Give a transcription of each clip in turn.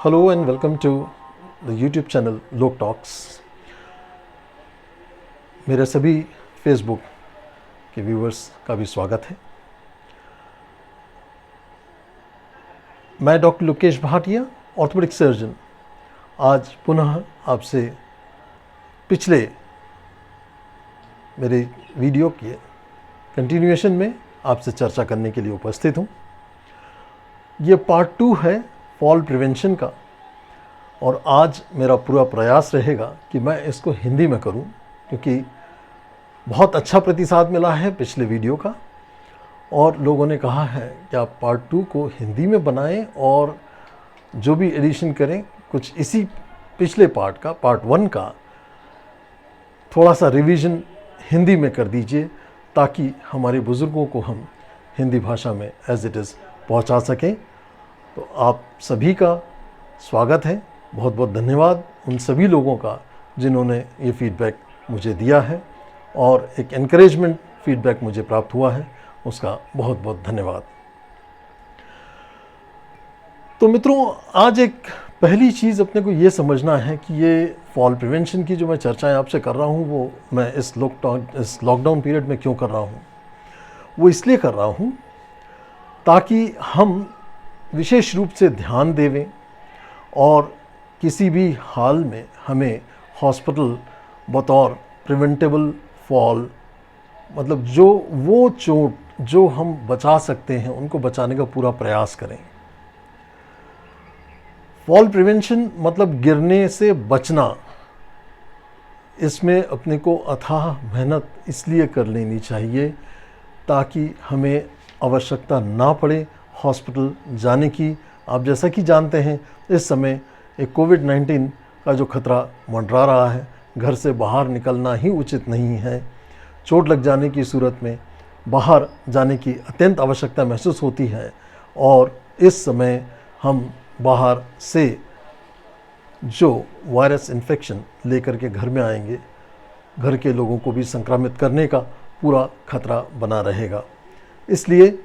Hello and welcome to the YouTube channel लोक talks. मेरे सभी फेसबुक के व्यूवर्स का भी स्वागत है। मैं doctor Lokesh Bhatia, orthopaedic surgeon, आज पुनः आपसे पिछले मेरे वीडियो के कंटिन्यूएशन में आपसे चर्चा करने के लिए उपस्थित हूँ। ये पार्ट 2 है फॉल प्रिवेंशन का, और आज मेरा पूरा प्रयास रहेगा कि मैं इसको हिंदी में करूं, क्योंकि बहुत अच्छा प्रतिसाद मिला है पिछले वीडियो का और लोगों ने कहा है कि आप पार्ट 2 को हिंदी में बनाएं और जो भी एडिशन करें कुछ इसी पिछले पार्ट का, पार्ट 1 का थोड़ा सा रिवीजन हिंदी में कर दीजिए, ताकि हमारे बुज़ुर्गों को हम हिंदी भाषा में एज इट इज़ पहुंचा सकें। तो आप सभी का स्वागत है। बहुत बहुत धन्यवाद उन सभी लोगों का जिन्होंने ये फीडबैक मुझे दिया है और एक एनकरेजमेंट फीडबैक मुझे प्राप्त हुआ है, उसका बहुत बहुत धन्यवाद। तो मित्रों, आज एक पहली चीज़ अपने को ये समझना है कि ये फॉल प्रिवेंशन की जो मैं चर्चाएं आपसे कर रहा हूँ वो मैं इस लॉकडाउन पीरियड में क्यों कर रहा हूँ। वो इसलिए कर रहा हूँ ताकि हम विशेष रूप से ध्यान देवें और किसी भी हाल में हमें हॉस्पिटल बतौर प्रिवेंटेबल फॉल, मतलब जो वो चोट जो हम बचा सकते हैं उनको बचाने का पूरा प्रयास करें। फॉल प्रिवेंशन मतलब गिरने से बचना। इसमें अपने को अथाह मेहनत इसलिए कर लेनी चाहिए ताकि हमें आवश्यकता ना पड़े हॉस्पिटल जाने की। आप जैसा कि जानते हैं इस समय एक कोविड-19 का जो खतरा मंडरा रहा है, घर से बाहर निकलना ही उचित नहीं है। चोट लग जाने की सूरत में बाहर जाने की अत्यंत आवश्यकता महसूस होती है, और इस समय हम बाहर से जो वायरस इन्फेक्शन लेकर के घर में आएंगे, घर के लोगों को भी संक्रमित करने का पूरा खतरा बना रहेगा। इसलिए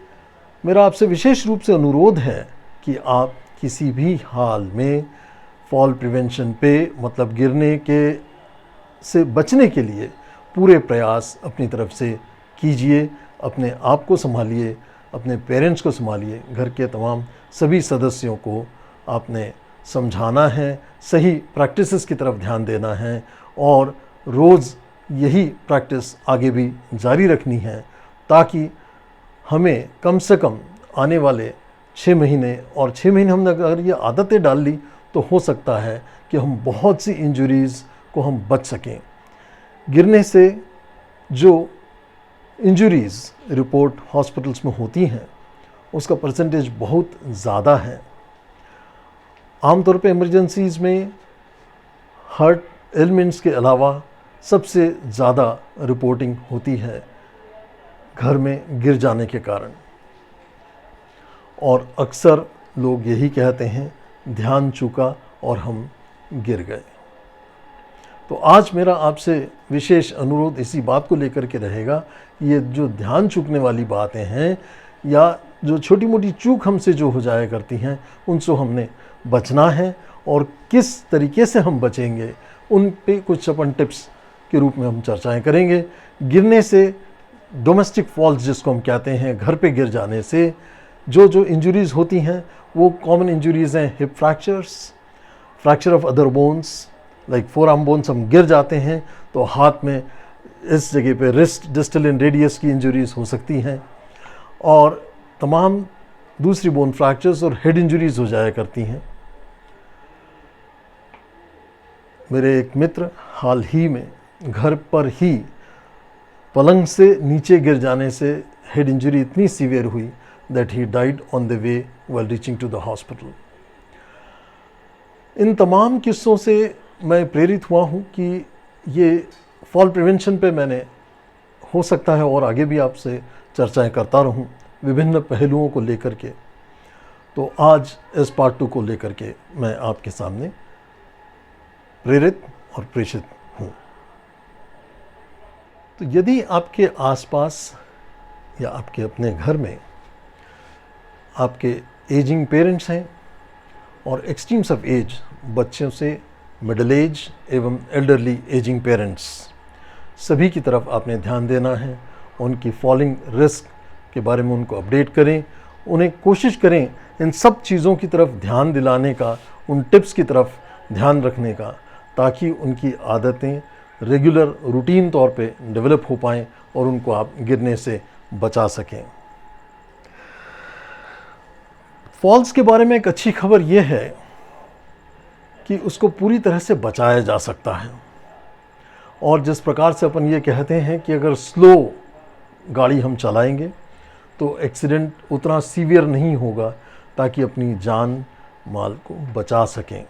मेरा आपसे विशेष रूप से अनुरोध है कि आप किसी भी हाल में फॉल प्रिवेंशन पे, मतलब गिरने के से बचने के लिए पूरे प्रयास अपनी तरफ से कीजिए। अपने आप को संभालिए, अपने पेरेंट्स को संभालिए, घर के तमाम सभी सदस्यों को आपने समझाना है, सही प्रैक्टिसेस की तरफ ध्यान देना है और रोज़ यही प्रैक्टिस आगे भी जारी रखनी है, ताकि हमें कम से कम आने वाले 6 महीने, और 6 महीने हमने अगर ये आदतें डाल ली तो हो सकता है कि हम बहुत सी इंजरीज़ को हम बच सकें। गिरने से जो इंजरीज़ रिपोर्ट हॉस्पिटल्स में होती हैं उसका परसेंटेज बहुत ज़्यादा है। आमतौर पे इमरजेंसीज़ में हार्ट एलिमेंट्स के अलावा सबसे ज़्यादा रिपोर्टिंग होती है घर में गिर जाने के कारण, और अक्सर लोग यही कहते हैं ध्यान चूका और हम गिर गए। तो आज मेरा आपसे विशेष अनुरोध इसी बात को लेकर के रहेगा, ये जो ध्यान चूकने वाली बातें हैं या जो छोटी मोटी चूक हमसे जो हो जाया करती हैं उनसे हमने बचना है, और किस तरीके से हम बचेंगे उन पे कुछ अपन टिप्स के रूप में हम चर्चाएं करेंगे। गिरने से, डोमेस्टिक फॉल्स जिसको हम कहते हैं, घर पे गिर जाने से जो इंजरीज़ होती हैं वो कॉमन इंजरीज़ हैं hip fractures, fracture of other bones like four arm bones. हम गिर जाते हैं तो हाथ में इस जगह पे रिस्ट डिस्टल एंड रेडियस की इंजरीज़ हो सकती हैं, और तमाम दूसरी बोन फ्रैक्चर्स और हेड इंजरीज़ हो जाया करती हैं। मेरे एक मित्र हाल ही में घर पर ही पलंग से नीचे गिर जाने से हेड इंजरी इतनी सीवियर हुई that he died on the way while reaching to the hospital. इन तमाम किस्सों से मैं प्रेरित हुआ हूँ कि ये फॉल प्रिवेंशन पे मैंने हो सकता है और आगे भी आपसे चर्चाएं करता रहूँ विभिन्न पहलुओं को लेकर के। तो आज इस पार्ट 2 को लेकर के मैं आपके सामने प्रेरित और प्रेषित हूँ। तो यदि आपके आसपास या आपके अपने घर में आपके एजिंग पेरेंट्स हैं और एक्सट्रीम्स ऑफ एज, बच्चों से मिडिल एज एवं एल्डरली एजिंग पेरेंट्स, सभी की तरफ आपने ध्यान देना है। उनकी फॉलिंग रिस्क के बारे में उनको अपडेट करें, उन्हें कोशिश करें इन सब चीज़ों की तरफ ध्यान दिलाने का, उन टिप्स की तरफ ध्यान रखने का, ताकि उनकी आदतें रेगुलर रूटीन तौर पे डेवलप हो पाएँ और उनको आप गिरने से बचा सकें। फॉल्स के बारे में एक अच्छी खबर यह है कि उसको पूरी तरह से बचाया जा सकता है। और जिस प्रकार से अपन ये कहते हैं कि अगर स्लो गाड़ी हम चलाएंगे तो एक्सीडेंट उतना सीवियर नहीं होगा, ताकि अपनी जान माल को बचा सकें।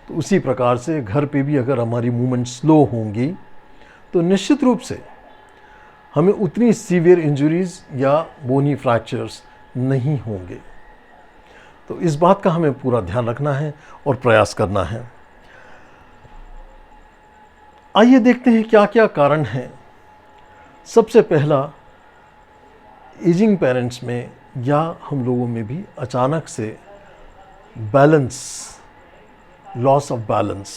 तो उसी प्रकार से घर पे भी अगर हमारी मूवमेंट स्लो होंगी तो निश्चित रूप से हमें उतनी सीवियर इंजरीज या बोनी फ्रैक्चर्स नहीं होंगे। तो इस बात का हमें पूरा ध्यान रखना है और प्रयास करना है। आइए देखते हैं क्या क्या कारण हैं। सबसे पहला, एजिंग पेरेंट्स में या हम लोगों में भी अचानक से बैलेंस, लॉस ऑफ बैलेंस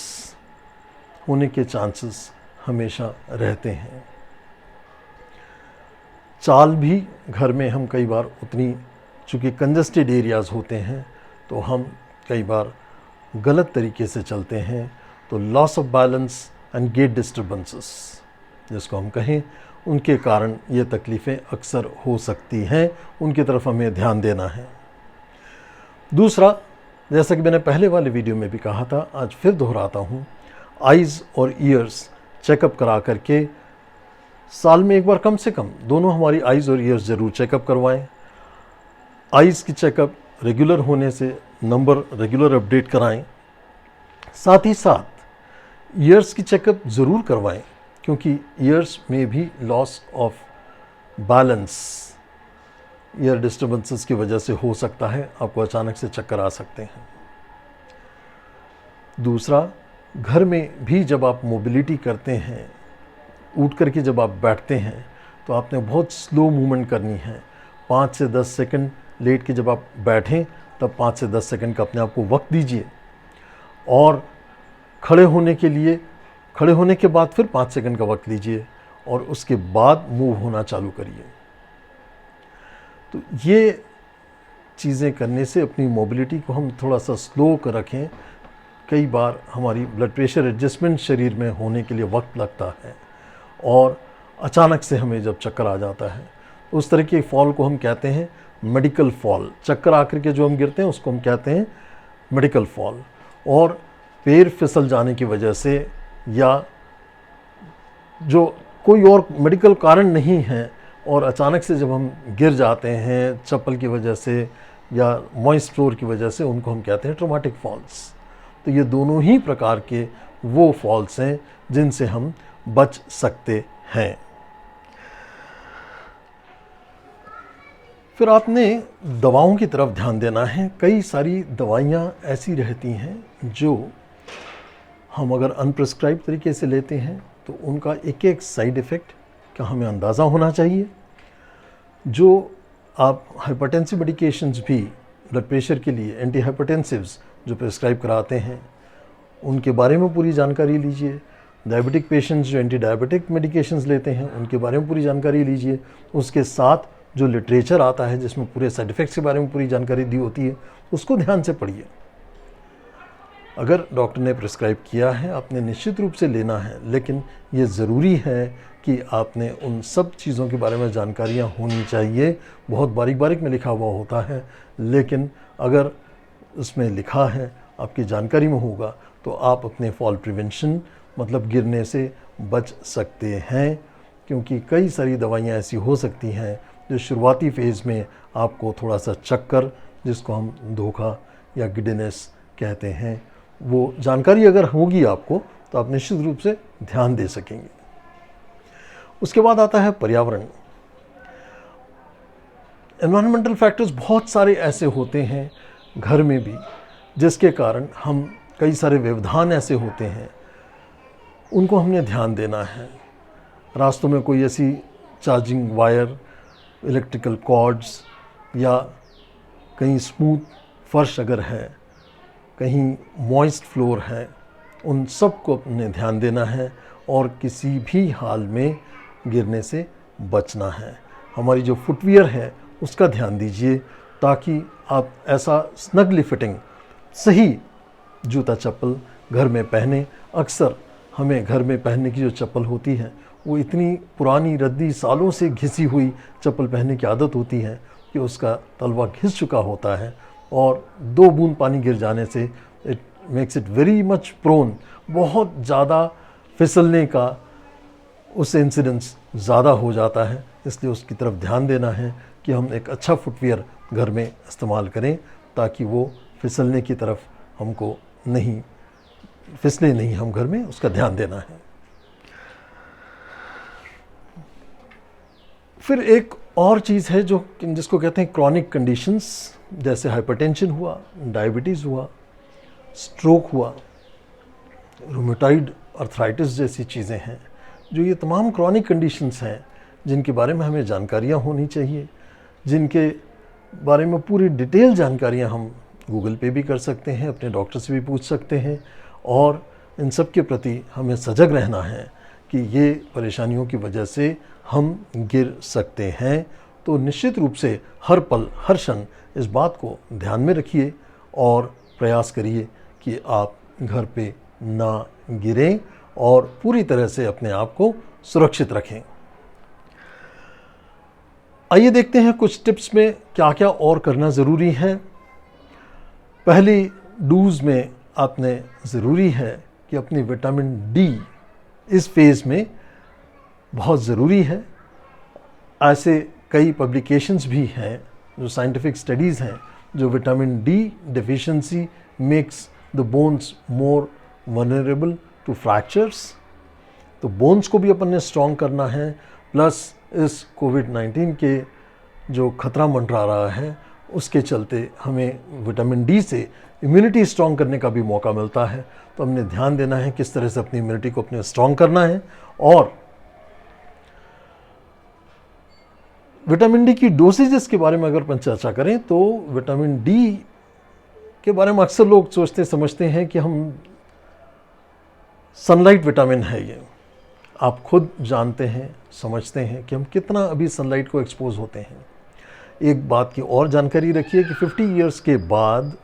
होने के चांसेस हमेशा रहते हैं। चाल भी घर में हम कई बार उतनी, चूँकि कंजस्टेड एरियाज़ होते हैं तो हम कई बार गलत तरीके से चलते हैं। तो loss of balance and gait disturbances जिसको हम कहें, उनके कारण ये तकलीफ़ें अक्सर हो सकती हैं, उनकी तरफ हमें ध्यान देना है। दूसरा, जैसा कि मैंने पहले वाले वीडियो में भी कहा था, आज फिर दोहराता हूँ, आइज़ और ईयर्स चेकअप करा करके साल में एक बार कम से कम दोनों हमारी आइज़ और ईयर्स ज़रूर चेकअप करवाएं। आइज़ की चेकअप रेगुलर होने से नंबर रेगुलर अपडेट कराएं, साथ ही साथ ईयर्स की चेकअप ज़रूर करवाएं, क्योंकि ईयर्स में भी loss of balance, year disturbances की वजह से हो सकता है, आपको अचानक से चक्कर आ सकते हैं। दूसरा, घर में भी जब आप मोबिलिटी करते हैं, उठ करके जब आप बैठते हैं, तो आपने बहुत स्लो मूवमेंट करनी है। 5 से 10 सेकंड लेट के जब आप बैठें तब 5 से 10 सेकंड का अपने आप को वक्त दीजिए, और खड़े होने के बाद फिर 5 सेकंड का वक्त लीजिए, और उसके बाद मूव होना चालू करिए। तो ये चीज़ें करने से अपनी मोबिलिटी को हम थोड़ा सा स्लो कर रखें। कई बार हमारी ब्लड प्रेशर एडजस्टमेंट शरीर में होने के लिए वक्त लगता है, और अचानक से हमें जब चक्कर आ जाता है, उस तरह के फॉल को हम कहते हैं मेडिकल फॉल। चक्कर आकर के जो हम गिरते हैं उसको हम कहते हैं मेडिकल फॉल। और पैर फिसल जाने की वजह से, या जो कोई और मेडिकल कारण नहीं है, और अचानक से जब हम गिर जाते हैं चप्पल की वजह से या मॉइस्ट फ्लोर की वजह से, उनको हम कहते हैं ट्रॉमेटिक फॉल्स। तो ये दोनों ही प्रकार के वो फॉल्स हैं जिनसे हम बच सकते हैं। फिर आपने दवाओं की तरफ ध्यान देना है। कई सारी दवाइयाँ ऐसी रहती हैं जो हम अगर अनप्रिस्क्राइब तरीके से लेते हैं तो उनका एक एक साइड इफ़ेक्ट का हमें अंदाज़ा होना चाहिए। जो आप हाइपरटेंसिव मेडिकेशंस भी ब्लड प्रेशर के लिए, एंटी हाइपरटेंसिव्स जो प्रिस्क्राइब कराते हैं, उनके बारे में पूरी जानकारी लीजिए। डायबिटिक पेशेंट्स जो एंटी डायबिटिक मेडिकेशंस लेते हैं, उनके बारे में पूरी जानकारी लीजिए। उसके साथ जो लिटरेचर आता है जिसमें पूरे साइड इफ़ेक्ट्स के बारे में पूरी जानकारी दी होती है, उसको ध्यान से पढ़िए। अगर डॉक्टर ने प्रिस्क्राइब किया है, आपने निश्चित रूप से लेना है, लेकिन ये ज़रूरी है कि आपने उन सब चीज़ों के बारे में जानकारियाँ होनी चाहिए। बहुत बारीक बारीक में लिखा हुआ होता है, लेकिन अगर उसमें लिखा है, आपकी जानकारी में होगा, तो आप अपने फॉल प्रिवेंशन, मतलब गिरने से बच सकते हैं। क्योंकि कई सारी दवाइयाँ ऐसी हो सकती हैं जो शुरुआती फेज़ में आपको थोड़ा सा चक्कर, जिसको हम धोखा या गिडिनेस कहते हैं, वो जानकारी अगर होगी आपको तो आप निश्चित रूप से ध्यान दे सकेंगे। उसके बाद आता है पर्यावरण। एनवायरमेंटल फैक्टर्स बहुत सारे ऐसे होते हैं घर में भी, जिसके कारण हम, कई सारे व्यवधान ऐसे होते हैं, उनको हमने ध्यान देना है। रास्तों में कोई ऐसी चार्जिंग वायर, इलेक्ट्रिकल कॉर्ड्स या कहीं स्मूथ फर्श अगर है, कहीं मॉइस्ट फ्लोर है, उन सब को अपने ध्यान देना है और किसी भी हाल में गिरने से बचना है। हमारी जो फुटवियर है उसका ध्यान दीजिए ताकि आप ऐसा स्नगली फिटिंग सही जूता चप्पल घर में पहने। अक्सर हमें घर में पहनने की जो चप्पल होती है वो इतनी पुरानी रद्दी सालों से घिसी हुई चप्पल पहनने की आदत होती है कि उसका तलवा घिस चुका होता है और 2 बूंद पानी गिर जाने से it makes it very much prone, बहुत ज़्यादा फिसलने का उससे इंसिडेंस ज़्यादा हो जाता है। इसलिए उसकी तरफ ध्यान देना है कि हम एक अच्छा फुटवियर घर में इस्तेमाल करें ताकि वो फिसलने की तरफ हमको नहीं, फिसले नहीं हम घर में, उसका ध्यान देना है। फिर एक और चीज़ है जो जिसको कहते हैं क्रॉनिक कंडीशंस, जैसे हाइपरटेंशन हुआ, डायबिटीज़ हुआ, स्ट्रोक हुआ, रूमेटॉइड अर्थराइटिस जैसी चीज़ें हैं। जो ये तमाम क्रॉनिक कंडीशंस हैं जिनके बारे में हमें जानकारियाँ होनी चाहिए, जिनके बारे में पूरी डिटेल जानकारियाँ हम गूगल पे भी कर सकते हैं, अपने डॉक्टर से भी पूछ सकते हैं और इन सब के प्रति हमें सजग रहना है कि ये परेशानियों की वजह से हम गिर सकते हैं। तो निश्चित रूप से हर पल हर क्षण इस बात को ध्यान में रखिए और प्रयास करिए कि आप घर पे ना गिरें और पूरी तरह से अपने आप को सुरक्षित रखें। आइए देखते हैं कुछ टिप्स में क्या क्या और करना ज़रूरी है। पहली डूज में आपने ज़रूरी है कि अपनी विटामिन डी इस फेज़ में बहुत ज़रूरी है। ऐसे कई पब्लिकेशंस भी हैं, जो साइंटिफिक स्टडीज़ हैं, जो vitamin D deficiency makes the bones more vulnerable to fractures. तो बोन्स को भी अपन ने स्ट्रॉन्ग करना है, प्लस इस कोविड-19 के जो खतरा मंडरा रहा है उसके चलते हमें विटामिन डी से इम्यूनिटी स्ट्रॉन्ग करने का भी मौका मिलता है। तो हमने ध्यान देना है किस तरह से अपनी इम्यूनिटी को अपने स्ट्रॉन्ग करना है। और विटामिन डी की डोसेजेस के बारे में अगर अपन चर्चा करें तो विटामिन डी के बारे में अक्सर लोग सोचते समझते हैं कि हम सनलाइट विटामिन है ये। आप खुद जानते हैं, समझते हैं कि हम कितना अभी सनलाइट को एक्सपोज होते हैं। एक बात की और जानकारी रखिए कि 50 इयर्स के बाद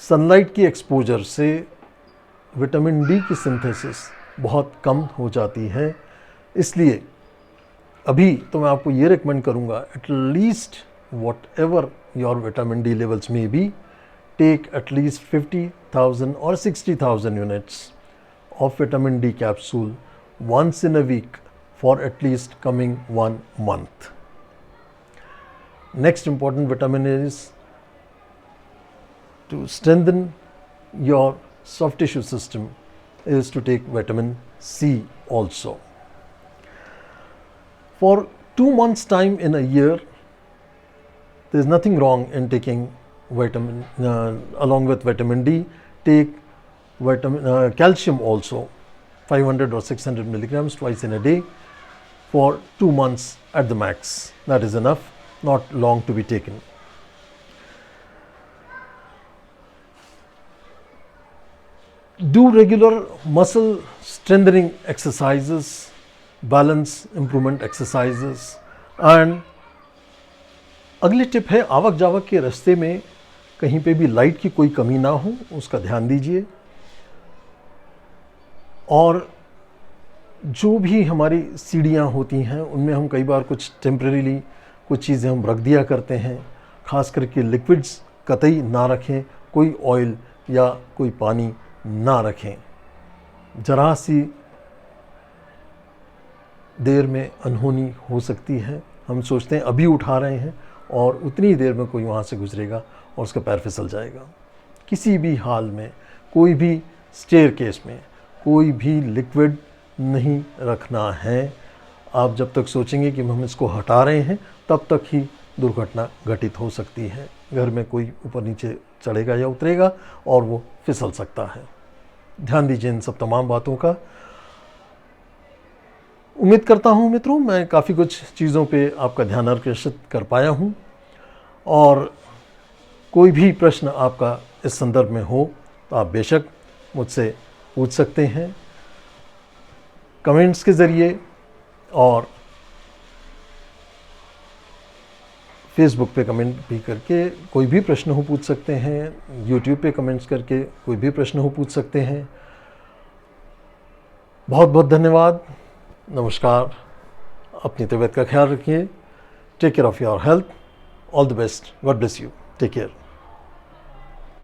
सनलाइट की एक्सपोजर से विटामिन डी की सिंथेसिस बहुत कम हो जाती है। इसलिए अभी तो मैं आपको ये रिकमेंड करूँगा, at least what ever your vitamin D levels में B, take at least 50,000 or 60,000 units of vitamin D capsule once in a week for at least coming 1 month. Next important vitamin is to strengthen your soft tissue system is to take vitamin C also. For 2 months time in a year, there is nothing wrong in taking vitamin along with vitamin D. Take calcium also, 500 or 600 milligrams twice in a day for 2 months at the max. That is enough, not long to be taken. Do regular muscle strengthening exercises, balance improvement exercises. And अगली tip है, आवक जावक के रास्ते में कहीं पे भी लाइट की कोई कमी ना हो, उसका ध्यान दीजिए। और जो भी हमारी सीढ़ियाँ होती हैं उनमें हम कई बार कुछ टेम्परेरीली कुछ चीज़ें हम रख दिया करते हैं, ख़ास करके लिक्विड्स कतई ना रखें, कोई ऑयल या कोई पानी ना रखें। जरा सी देर में अनहोनी हो सकती है, हम सोचते हैं अभी उठा रहे हैं और उतनी देर में कोई वहाँ से गुजरेगा और उसका पैर फिसल जाएगा। किसी भी हाल में, कोई भी स्टेयरकेस में कोई भी लिक्विड नहीं रखना है। आप जब तक सोचेंगे कि हम इसको हटा रहे हैं तब तक ही दुर्घटना घटित हो सकती है। घर में कोई ऊपर नीचे चढ़ेगा या उतरेगा और वो फिसल सकता है। ध्यान दीजिए इन सब तमाम बातों का। उम्मीद करता हूँ मित्रों मैं काफ़ी कुछ चीज़ों पे आपका ध्यान आकर्षित कर पाया हूँ और कोई भी प्रश्न आपका इस संदर्भ में हो तो आप बेशक मुझसे पूछ सकते हैं कमेंट्स के ज़रिए, और फेसबुक पे कमेंट भी करके कोई भी प्रश्न हो पूछ सकते हैं, यूट्यूब पे कमेंट्स करके कोई भी प्रश्न हो पूछ सकते हैं। बहुत बहुत धन्यवाद। नमस्कार। अपनी तबीयत का ख्याल रखिए। Take care of your health. All the best. God bless you. Take care.